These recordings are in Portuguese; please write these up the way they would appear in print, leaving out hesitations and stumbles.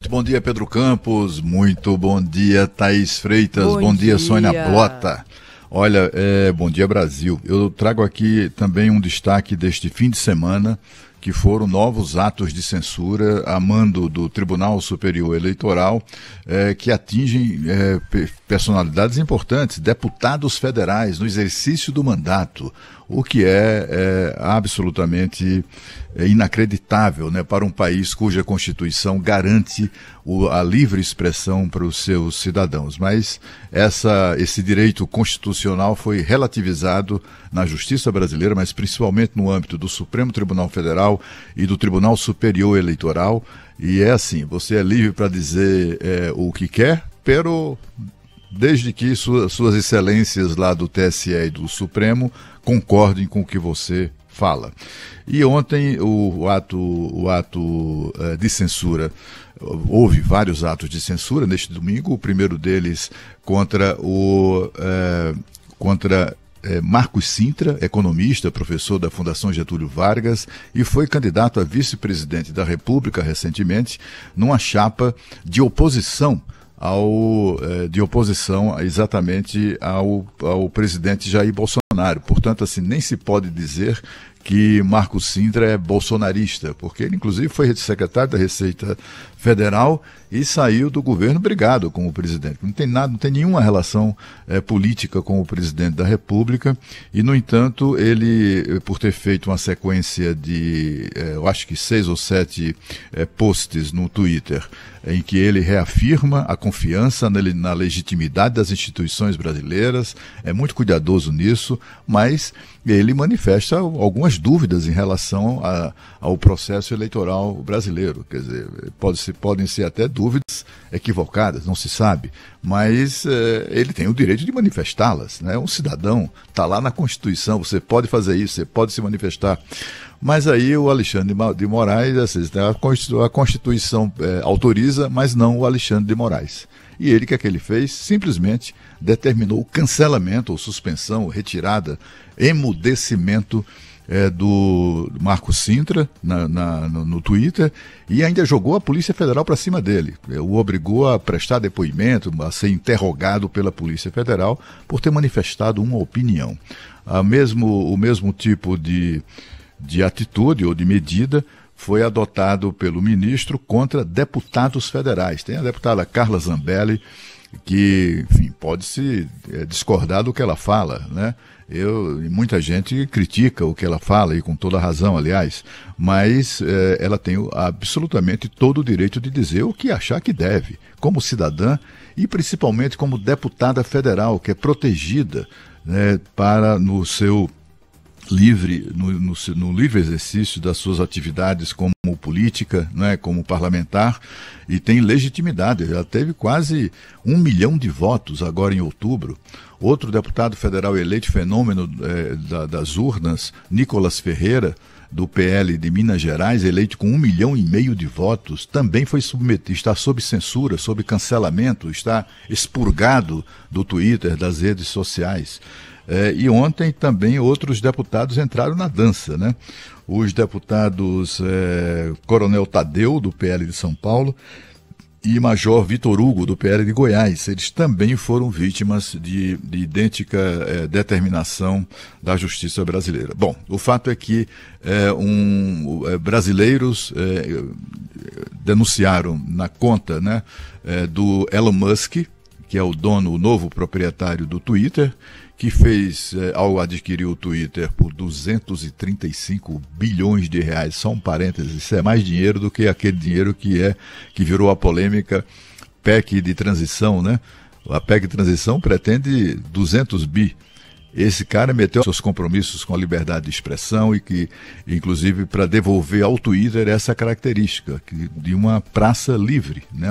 Bom dia, Pedro Campos. Muito bom dia, Thaís Freitas. Bom dia, Sônia Blota. Olha, bom dia, Brasil. Eu trago aqui também um destaque deste fim de semana, que foram novos atos de censura a mando do Tribunal Superior Eleitoral, que atingem personalidades importantes, deputados federais no exercício do mandato, o que é absolutamente inacreditável, né, para um país cuja Constituição garante a livre expressão para os seus cidadãos. Mas esse direito constitucional foi relativizado na Justiça brasileira, mas principalmente no âmbito do Supremo Tribunal Federal e do Tribunal Superior Eleitoral. E é assim, você é livre para dizer o que quer, pero desde que suas excelências lá do TSE e do Supremo concordem com o que você fala. E ontem o ato de censura, houve vários atos de censura neste domingo, o primeiro deles contra Marcos Cintra, economista, professor da Fundação Getúlio Vargas, e foi candidato a vice-presidente da República recentemente, numa chapa de oposição exatamente ao presidente Jair Bolsonaro. Portanto, assim, nem se pode dizer que Marcos Cintra é bolsonarista, porque ele inclusive foi secretário da Receita Federal e saiu do governo brigado com o presidente. Não tem nada, não tem nenhuma relação política com o presidente da República e, no entanto, ele, por ter feito uma sequência de, eu acho que 6 ou 7 posts no Twitter, em que ele reafirma a confiança na legitimidade das instituições brasileiras, é muito cuidadoso nisso, mas ele manifesta algumas dúvidas em relação ao processo eleitoral brasileiro. Quer dizer, podem ser até dúvidas equivocadas, não se sabe, mas ele tem o direito de manifestá-las, né? Um cidadão está lá na Constituição, você pode fazer isso, você pode se manifestar. Mas aí o Alexandre de Moraes, assim, a Constituição autoriza, mas não o Alexandre de Moraes. E ele, o que é que ele fez? Simplesmente determinou o cancelamento, ou suspensão, retirada, emudecimento do Marcos Cintra no Twitter, e ainda jogou a Polícia Federal para cima dele. O obrigou a prestar depoimento, a ser interrogado pela Polícia Federal por ter manifestado uma opinião. O mesmo tipo de atitude ou de medida foi adotado pelo ministro contra deputados federais. Tem a deputada Carla Zambelli, que, enfim, pode-se discordar do que ela fala, né? Muita gente critica o que ela fala, e com toda razão, aliás, mas ela tem absolutamente todo o direito de dizer o que achar que deve, como cidadã e principalmente como deputada federal, que é protegida, né, no seu no livre exercício das suas atividades como política, né, como parlamentar, e tem legitimidade. Ela teve quase 1 milhão de votos agora em outubro. Outro deputado federal eleito, fenômeno das urnas, Nicolas Ferreira, do PL de Minas Gerais, eleito com 1,5 milhão de votos, também foi submetido, está sob censura, sob cancelamento, está expurgado do Twitter, das redes sociais. E ontem também outros deputados entraram na dança, né? Os deputados Coronel Tadeu, do PL de São Paulo, e Major Vitor Hugo, do PL de Goiás. Eles também foram vítimas de idêntica determinação da Justiça brasileira. Bom, o fato é que brasileiros denunciaram na conta, né, do Elon Musk, que é o novo proprietário do Twitter, que fez, ao adquirir o Twitter por 235 bilhões de reais, só um parênteses, isso é mais dinheiro do que aquele dinheiro que virou a polêmica PEC de transição, né? A PEC de transição pretende 200 bi. Esse cara meteu seus compromissos com a liberdade de expressão e que, inclusive, para devolver ao Twitter essa característica de uma praça livre, né?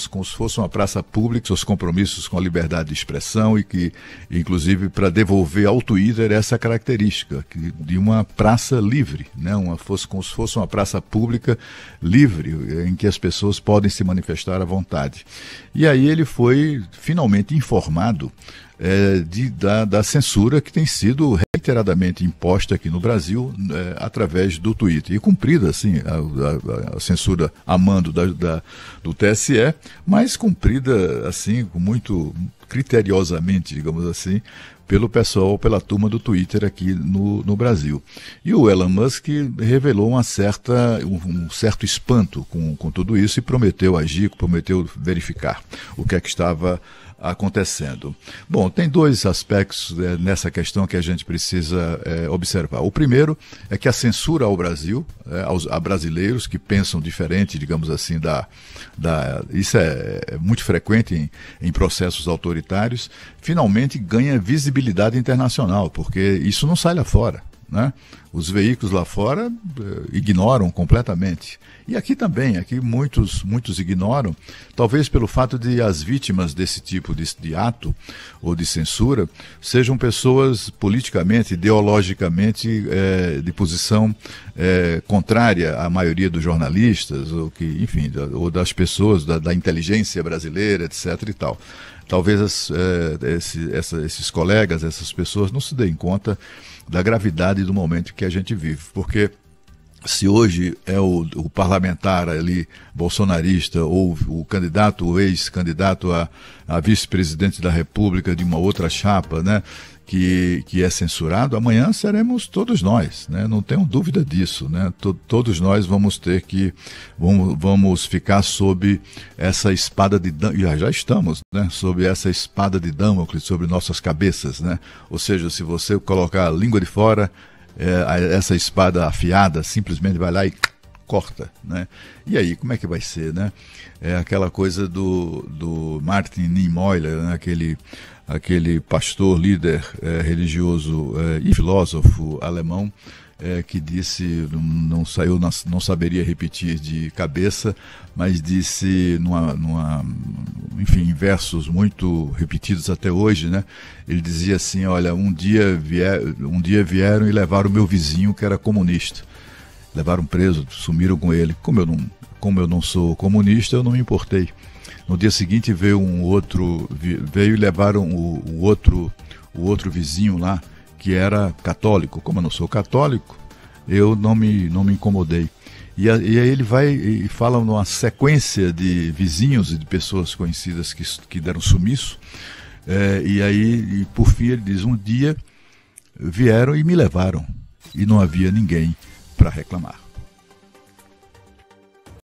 Como se fosse uma praça pública, seus compromissos com a liberdade de expressão e que, inclusive, para devolver ao Twitter essa característica de uma praça livre, né? Como se fosse uma praça pública livre, em que as pessoas podem se manifestar à vontade. E aí ele foi finalmente informado da censura que tem sido reiteradamente imposta aqui no Brasil através do Twitter. E cumprida, assim, a censura a mando do TSE, mas cumprida, assim, muito criteriosamente, digamos assim, pelo pessoal, pela turma do Twitter aqui no Brasil. E o Elon Musk revelou um certo espanto com tudo isso e prometeu agir, prometeu verificar o que é que estava acontecendo. Bom, tem dois aspectos nessa questão que a gente precisa observar. O primeiro é que a censura ao Brasil, a brasileiros que pensam diferente, digamos assim, isso é muito frequente em processos autoritários, finalmente ganha visibilidade internacional, porque isso não sai lá fora, né? Os veículos lá fora ignoram completamente. E aqui também, muitos ignoram, talvez pelo fato de as vítimas desse tipo de ato ou de censura sejam pessoas politicamente, ideologicamente de posição contrária à maioria dos jornalistas, ou das pessoas da inteligência brasileira, etc. e tal. Talvez esses colegas, essas pessoas não se deem conta da gravidade do momento que a gente vive, porque se hoje é o parlamentar ali bolsonarista ou o ex-candidato a vice-presidente da República de uma outra chapa, né, que é censurado, amanhã seremos todos nós, né? Não tenho dúvida disso, né? Todos nós vamos vamos ficar sob essa espada de Damocles, já estamos, né? Sob essa espada de Damocles sobre nossas cabeças, né? Ou seja, se você colocar a língua de fora, essa espada afiada simplesmente vai lá e corta, né? E aí, como é que vai ser, né? É aquela coisa do Martin Niemöller, né? Aquele pastor, líder religioso e filósofo alemão, que disse, não saberia repetir de cabeça, mas disse enfim, em versos muito repetidos até hoje, né? Ele dizia assim: olha, um dia vieram e levaram o meu vizinho que era comunista, levaram preso, sumiram com ele. Como eu não sou comunista, eu não me importei. No dia seguinte veio e levaram o outro vizinho lá, que era católico. Como eu não sou católico, eu não me incomodei. E aí ele vai e fala numa sequência de vizinhos e de pessoas conhecidas que deram sumiço, e por fim ele diz: um dia vieram e me levaram, e não havia ninguém para reclamar.